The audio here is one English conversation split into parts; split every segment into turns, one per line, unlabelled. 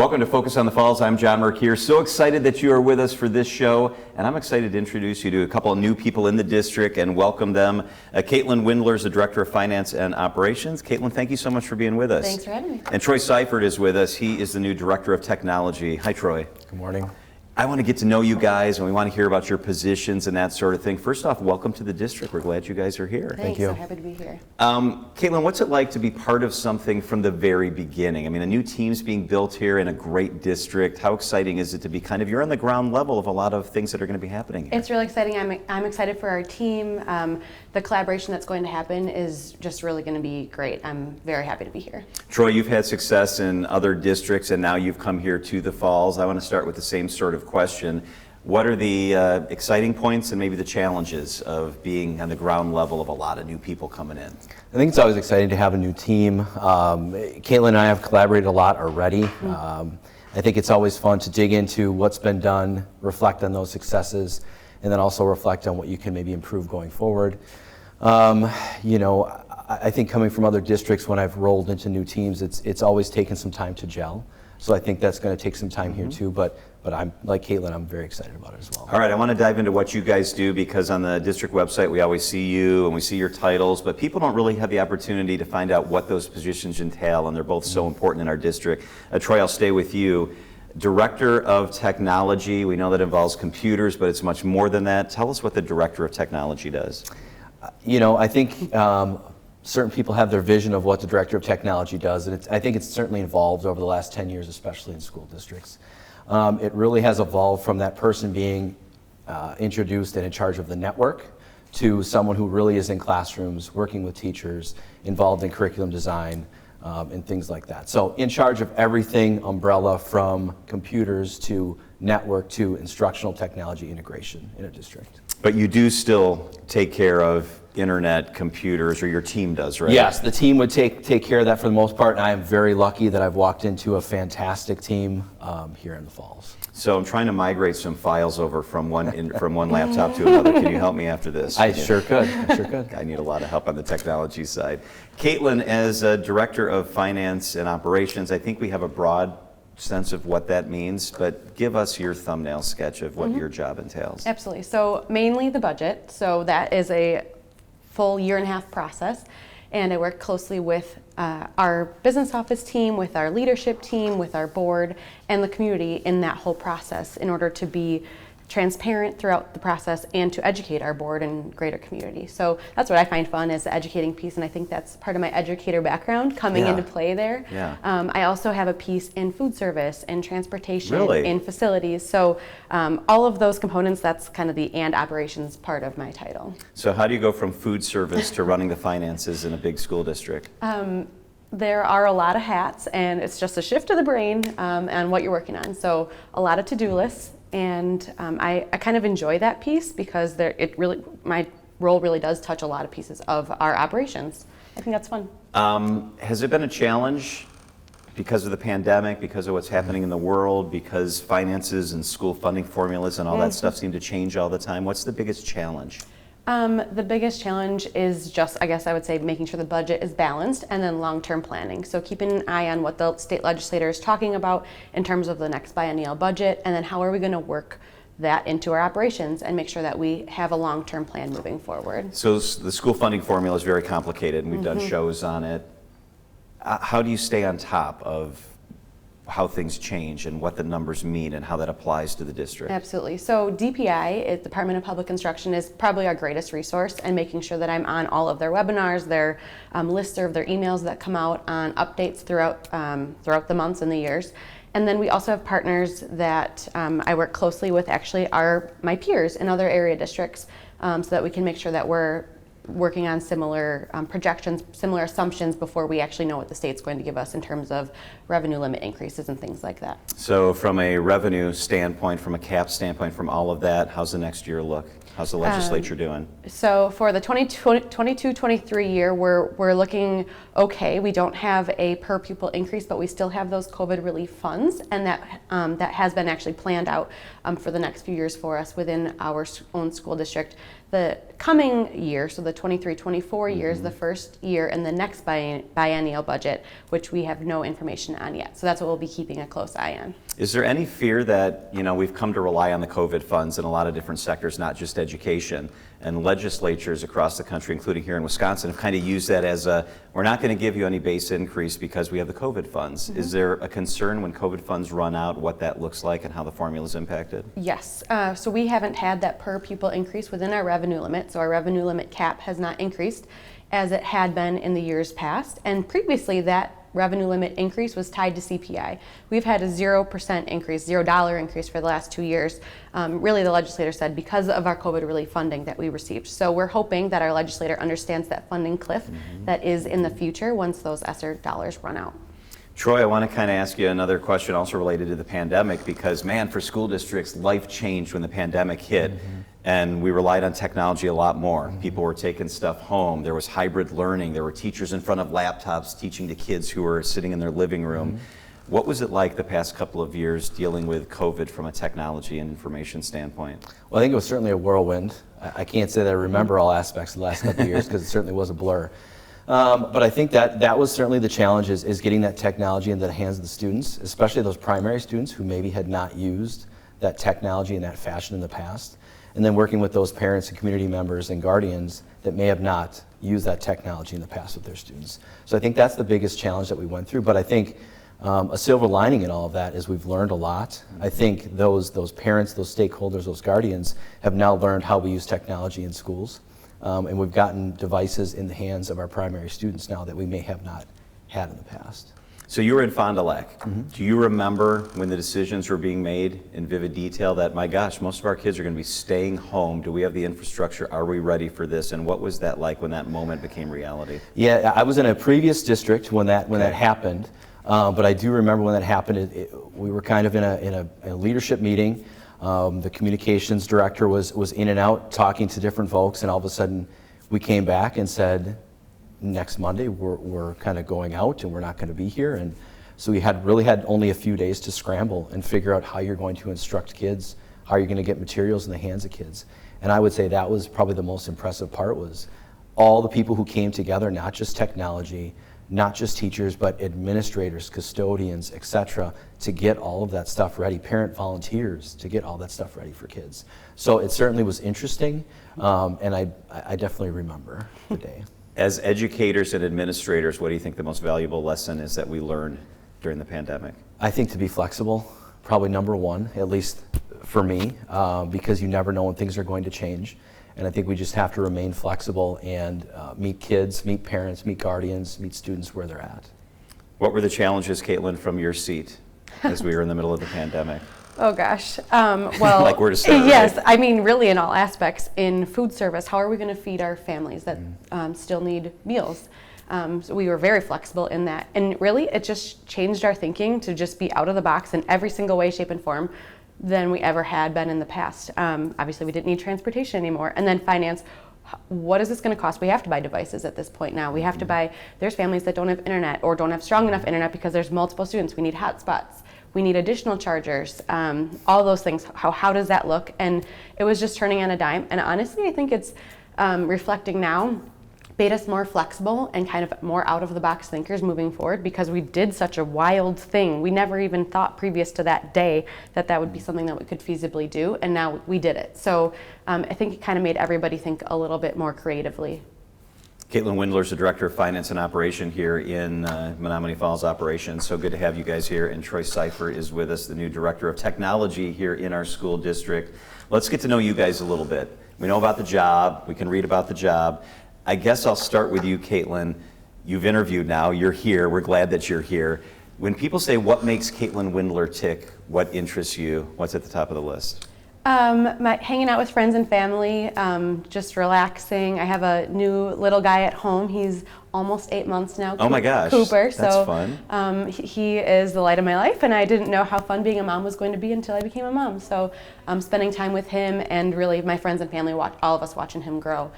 Welcome to Focus on the Falls. I'm John Merkier. So excited that you are with us for this show, and I'm excited to introduce you to a couple of new people in the district and welcome them. Caitilin Windler is the Director of Finance and Operations. Caitilin, thank you so much for being with us.
Thanks for having me.
And Troy Seyfert is with us. He is the new Director of Technology. Hi, Troy.
Good morning.
I want to get to know you guys, and we want to hear about your positions and that sort of thing. First off, welcome to the district. We're glad you guys are here.
Thanks,
you.
so happy to be here.
Caitilin, what's it like to be part of something from the very beginning? I mean, a new team's being built here in a great district. How exciting is it to be you're on the ground level of a lot of things that are going to be happening here?
It's really exciting. I'm excited for our team. The collaboration that's going to happen is just really going to be great. I'm very happy to be here.
Troy, you've had success in other districts, and now you've come here to the Falls. I want to start with the same sort of question. What are the exciting points and maybe the challenges of being on the ground level of a lot of new people coming in?
I think it's always exciting to have a new team. Caitilin and I have collaborated a lot already. I think it's always fun to dig into what's been done, reflect on those successes, and then also reflect on what you can maybe improve going forward. I think coming from other districts, when I've rolled into new teams, it's always taken some time to gel. So I think that's going to take some time here too, but I'm like Caitilin, I'm very excited about it as well.
All right, I want to dive into what you guys do, because on the district website we always see you and we see your titles, but people don't really have the opportunity to find out what those positions entail, and they're both so important in our district. Troy, I'll stay with you. Director of Technology, we know that involves computers, but it's much more than that. Tell us what the Director of Technology does.
I think certain people have their vision of what the Director of Technology does, and I think it's certainly evolved over the last 10 years, especially in school districts. It really has evolved from that person being introduced and in charge of the network to someone who really is in classrooms, working with teachers, involved in curriculum design, and things like that. So in charge of everything umbrella from computers to network to instructional technology integration in a district.
But you do still take care of internet, computers, or your team does, right?
Yes, the team would take care of that for the most part, and I am very lucky that I've walked into a fantastic team here in the Falls.
So I'm trying to migrate some files over from one laptop to another. Can you help me after this?
I sure could.
I need a lot of help on the technology side. Caitilin, as a Director of Finance and Operations, I think we have a broad sense of what that means, but give us your thumbnail sketch of what your job entails.
Absolutely. So mainly the budget. So that is a full year-and-a-half process, and I work closely with our business office team, with our leadership team, with our board, and the community in that whole process in order to be transparent throughout the process and to educate our board and greater community. So that's what I find fun, is the educating piece, and I think that's part of my educator background coming into play there.
Yeah.
I also have a piece in food service and transportation,
Really?
in facilities. So all of those components, that's kind of the and operations part of my title.
So how do you go from food service to running the finances in a big school district?
There are a lot of hats, and it's just a shift of the brain and what you're working on. So a lot of to-do lists. And I kind of enjoy that piece because my role really does touch a lot of pieces of our operations. I think that's fun.
Has it been a challenge because of the pandemic, because of what's happening in the world, because finances and school funding formulas and all that stuff seem to change all the time? What's the biggest challenge?
The biggest challenge is just, I guess I would say, making sure the budget is balanced, and then long-term planning. So keeping an eye on what the state legislator is talking about in terms of the next biennial budget, and then how are we going to work that into our operations and make sure that we have a long-term plan moving forward.
So the school funding formula is very complicated, and we've done shows on it. How do you stay on top of how things change and what the numbers mean and how that applies to the district?
Absolutely. So DPI, Department of Public Instruction, is probably our greatest resource, and making sure that I'm on all of their webinars, their listserv, their emails that come out on updates throughout the months and the years. And then we also have partners that I work closely with, actually are my peers in other area districts, so that we can make sure that we're working on similar projections, similar assumptions before we actually know what the state's going to give us in terms of revenue limit increases and things like that.
So from a revenue standpoint, from a cap standpoint, from all of that, how's the next year look? How's the legislature doing?
So for the 22-23 year, we're looking okay. We don't have a per pupil increase, but we still have those COVID relief funds, and that has been actually planned out for the next few years for us within our own school district. the coming year, so the 23-24 year, is the first year in the next biennial budget, which we have no information on yet. So that's what we'll be keeping a close eye on.
Is there any fear that, we've come to rely on the COVID funds in a lot of different sectors, not just education, and legislatures across the country, including here in Wisconsin, have kind of used that as we're not going to give you any base increase because we have the COVID funds. Is there a concern when COVID funds run out, what that looks like and how the formula is impacted?
Yes, so we haven't had that per pupil increase within our revenue limit, so our revenue limit cap has not increased as it had been in the years past, and previously that revenue limit increase was tied to CPI. We've had a 0% increase, $0 increase for the last 2 years. Really, the legislator said because of our COVID relief funding that we received. So we're hoping that our legislator understands that funding cliff that is in the future once those ESSER dollars run out.
Troy, I want to kind of ask you another question also related to the pandemic, because man, for school districts, life changed when the pandemic hit. And we relied on technology a lot more. People were taking stuff home. There was hybrid learning. There were teachers in front of laptops teaching to kids who were sitting in their living room. What was it like the past couple of years dealing with COVID from a technology and information standpoint?
Well, I think it was certainly a whirlwind. I can't say that I remember all aspects of the last couple of years because it certainly was a blur. But I think that was certainly the challenge is getting that technology into the hands of the students, especially those primary students who maybe had not used that technology in that fashion in the past. And then working with those parents and community members and guardians that may have not used that technology in the past with their students. So I think that's the biggest challenge that we went through. But I think a silver lining in all of that is we've learned a lot. I think those parents, those stakeholders, those guardians have now learned how we use technology in schools. And we've gotten devices in the hands of our primary students now that we may have not had in the past.
So you were in Fond du Lac. Do you remember when the decisions were being made in vivid detail that, my gosh, most of our kids are going to be staying home? Do we have the infrastructure? Are we ready for this? And what was that like when that moment became reality?
Yeah, I was in a previous district when that happened. But I do remember when that happened. We were kind of in a leadership meeting. The communications director was in and out talking to different folks, and all of a sudden we came back and said, next Monday we're kind of going out and we're not going to be here. And so we really had only a few days to scramble and figure out how you're going to instruct kids, how you're going to get materials in the hands of kids. And I would say that was probably the most impressive part, was all the people who came together, not just technology, not just teachers, but administrators, custodians, etc., to get all of that stuff ready, parent volunteers to get all that stuff ready for kids. So it certainly was interesting, and I definitely remember the day.
As educators and administrators, what do you think the most valuable lesson is that we learned during the pandemic?
I think to be flexible, probably number one, at least for me, because you never know when things are going to change. And I think we just have to remain flexible and meet kids, meet parents, meet guardians, meet students where they're at.
What were the challenges, Caitlin, from your seat as we were in the middle of the pandemic?
Oh gosh, well,
Like where to start,
yes,
right?
I mean really in all aspects. In food service, how are we going to feed our families that still need meals? So we were very flexible in that, and really it just changed our thinking to just be out of the box in every single way, shape, and form than we ever had been in the past. Obviously we didn't need transportation anymore. And then finance, what is this going to cost? We have to buy devices at this point now. We have to buy, there's families that don't have internet or don't have strong enough internet because there's multiple students. We need hotspots. We need additional chargers, all those things. How does that look? And it was just turning on a dime. And honestly, I think it's reflecting now, made us more flexible and kind of more out of the box thinkers moving forward, because we did such a wild thing. We never even thought previous to that day that that would be something that we could feasibly do, and now we did it. So I think it kind of made everybody think a little bit more creatively.
Caitilin Windler is the Director of Finance and Operation here in Menominee Falls Operations. So good to have you guys here. And Troy Seyfert is with us, the new Director of Technology here in our school district. Let's get to know you guys a little bit. We know about the job. We can read about the job. I guess I'll start with you, Caitlin. You've interviewed now. You're here. We're glad that you're here. When people say what makes Caitilin Windler tick, what interests you, what's at the top of the list?
Hanging out with friends and family, just relaxing. I have a new little guy at home. He's almost 8 months now.
Oh my gosh,
Cooper.
that's
so,
fun.
He is the light of my life, and I didn't know how fun being a mom was going to be until I became a mom. So spending time with him and really my friends and family, all of us watching him grow.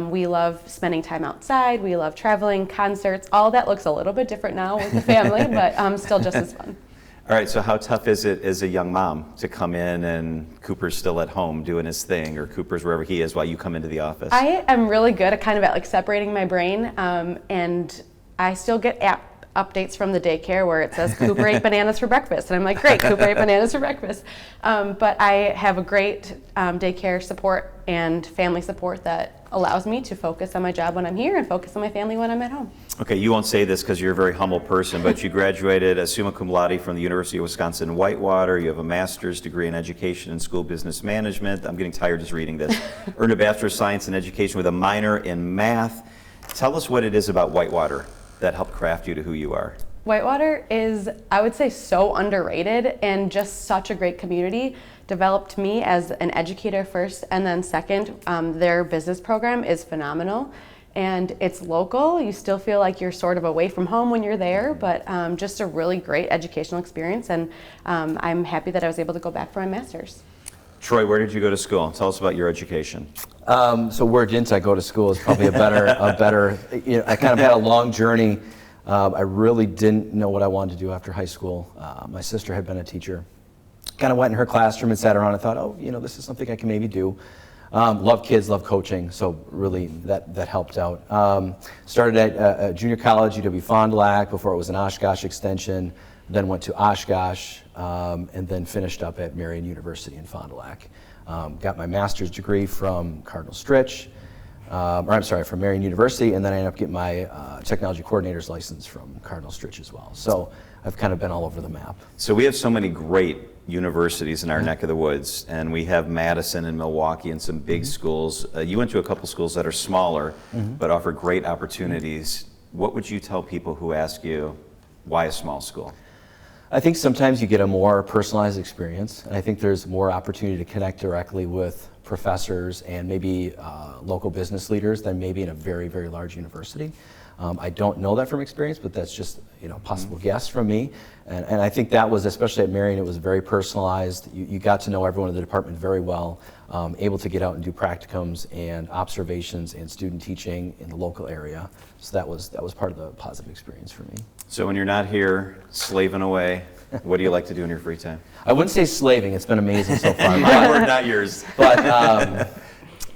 We love spending time outside. We love traveling, concerts. All that looks a little bit different now with the family, but still just as fun.
All right, so how tough is it as a young mom to come in and Cooper's still at home doing his thing, or Cooper's wherever he is while you come into the office?
I am really good at kind of like separating my brain, and I still get app updates from the daycare where it says Cooper ate bananas for breakfast, and I'm like, great, Cooper ate bananas for breakfast. But I have a great daycare support and family support that allows me to focus on my job when I'm here and focus on my family when I'm at home.
Okay, you won't say this because you're a very humble person, but you graduated as summa cum laude from the University of Wisconsin-Whitewater. You have a master's degree in education and school business management. I'm getting tired just reading this. Earned a bachelor of science in education with a minor in math. Tell us what it is about Whitewater that helped craft you to who you are.
Whitewater is, I would say, so underrated and just such a great community. Developed me as an educator first, and then second, their business program is phenomenal. And it's local. You still feel like you're sort of away from home when you're there, but just a really great educational experience. And I'm happy that I was able to go back for my master's.
Troy, where did you go to school? Tell us about your education.
So where didn't I go to school is probably a better, you know, I kind of had a long journey. I really didn't know what I wanted to do after high school. My sister had been a teacher. Kind of went in her classroom and sat around and thought, oh, you know, this is something I can maybe do. Love kids, love coaching, so really that helped out. Started at junior college, UW Fond du Lac, before it was an Oshkosh extension, then went to Oshkosh, and then finished up at Marian University in Fond du Lac. Got my master's degree from Cardinal Stritch, from Marian University, and then I ended up getting my technology coordinator's license from Cardinal Stritch as well. So I've kind of been all over the map.
So we have so many great universities in our neck of the woods, and we have Madison and Milwaukee and some big schools. You went to a couple schools that are smaller, but offer great opportunities. What would you tell people who ask you, why a small school?
I think sometimes you get a more personalized experience, and I think there's more opportunity to connect directly with professors and maybe local business leaders than maybe in a very, very large university. I don't know that from experience, but that's just, you know, a possible guess from me. And I think that was, especially at Marian, it was very personalized. You got to know everyone in the department very well, able to get out and do practicums and observations and student teaching in the local area. So that was part of the positive experience for me.
So when you're not here slaving away, what do you like to do in your free time?
I wouldn't say slaving. It's been amazing so far.
My word, not yours.
But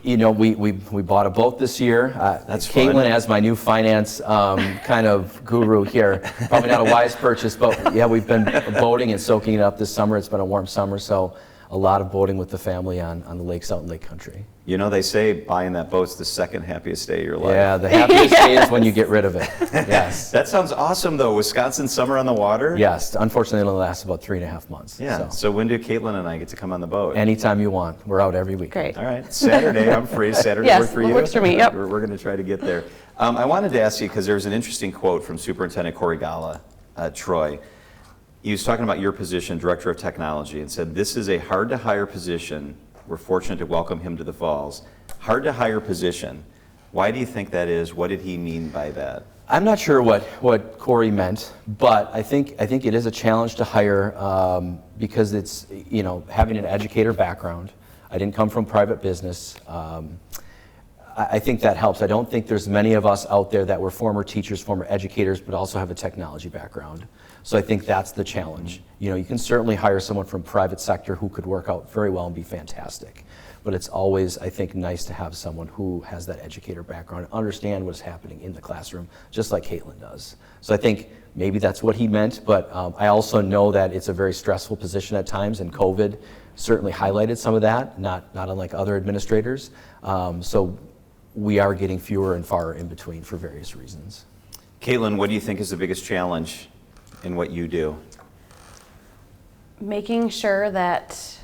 you know, we bought a boat this year.
That's
Caitlin
fun.
as my new finance kind of guru here. Probably not a wise purchase, but yeah, we've been boating and soaking it up this summer. It's been a warm summer, so a lot of boating with the family on the lakes out in Lake Country.
You know, they say buying that boat's the second happiest day of your life.
Yeah, the happiest day is when you get rid of it. Yes.
That sounds awesome, though. Wisconsin summer on the water?
Yes. Unfortunately, it only lasts about 3.5 months.
Yeah. So when do Caitlin and I get to come on the boat?
Anytime you want. We're out every week.
Great.
All right. Saturday, I'm free. Saturday
Yes,
work for you?
works for me, yep.
We're going to try to get there. I wanted to ask you, because there was an interesting quote from Superintendent Corey Gala, Troy. He was talking about your position, Director of Technology, and said, this is a hard-to-hire position. We're fortunate to welcome him to the Falls. Hard-to-hire position. Why do you think that is? What did he mean by that?
I'm not sure what Corey meant, but I think it is a challenge to hire because it's, you know, having an educator background. I didn't come from private business. I think that helps. I don't think there's many of us out there that were former teachers, former educators, but also have a technology background. So I think that's the challenge. You know, you can certainly hire someone from private sector who could work out very well and be fantastic. But it's always, I think, nice to have someone who has that educator background and understand what's happening in the classroom, just like Caitlin does. So I think maybe that's what he meant, but I also know that it's a very stressful position at times, and COVID certainly highlighted some of that, not unlike other administrators. So we are getting fewer and far in between for various reasons.
Caitlin, what do you think is the biggest challenge in what you do?
Making sure that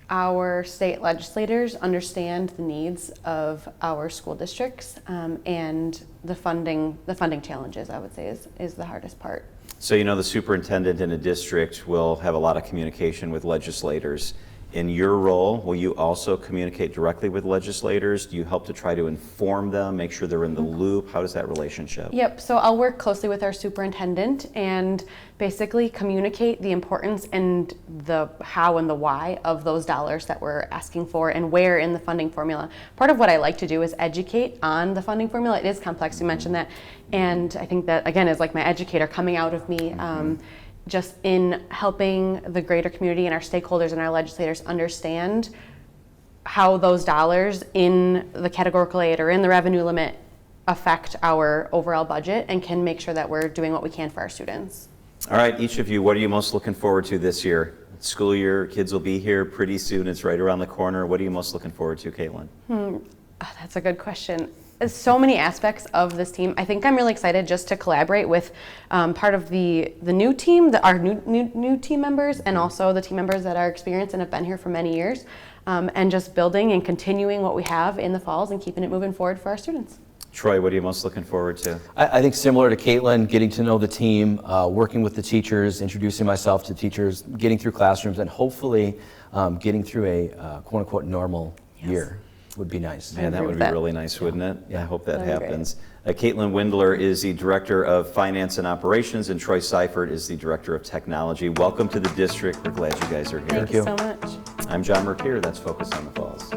our state legislators understand the needs of our school districts and the funding challenges, I would say, is the hardest part.
So, you know, the superintendent in a district will have a lot of communication with legislators. In your role, will you also communicate directly with legislators? Do you help to try to inform them, make sure they're in the loop? How does that relationship?
Yep, so I'll work closely with our superintendent and basically communicate the importance and the how and the why of those dollars that we're asking for and where in the funding formula. Part of what I like to do is educate on the funding formula. It is complex, you mentioned that, and I think that, again, is like my educator coming out of me. just in helping the greater community and our stakeholders and our legislators understand how those dollars in the categorical aid or in the revenue limit affect our overall budget and can make sure that we're doing what we can for our students.
All right, each of you, what are you most looking forward to this year? School year, kids will be here pretty soon. It's right around the corner. What are you most looking forward to, Caitlin?
Oh, that's a good question. There's so many aspects of this team. I think I'm really excited just to collaborate with part of the new team, our new team members, and also the team members that are experienced and have been here for many years, and just building and continuing what we have in the falls and keeping it moving forward for our students.
Troy, what are you most looking forward to?
I think similar to Caitlin, getting to know the team, working with the teachers, introducing myself to teachers, getting through classrooms, and hopefully getting through a quote-unquote normal year would be nice.
Man, that
agree
would
with
be
that.
really nice, wouldn't it?
Yeah.
I hope that
That'd be
happens. Caitilin Windler is the Director of Finance and Operations, and Troy Seyfert is the Director of Technology. Welcome to the district. We're glad you guys are here.
Thank you so much.
I'm John Mercure. That's Focus on the Falls.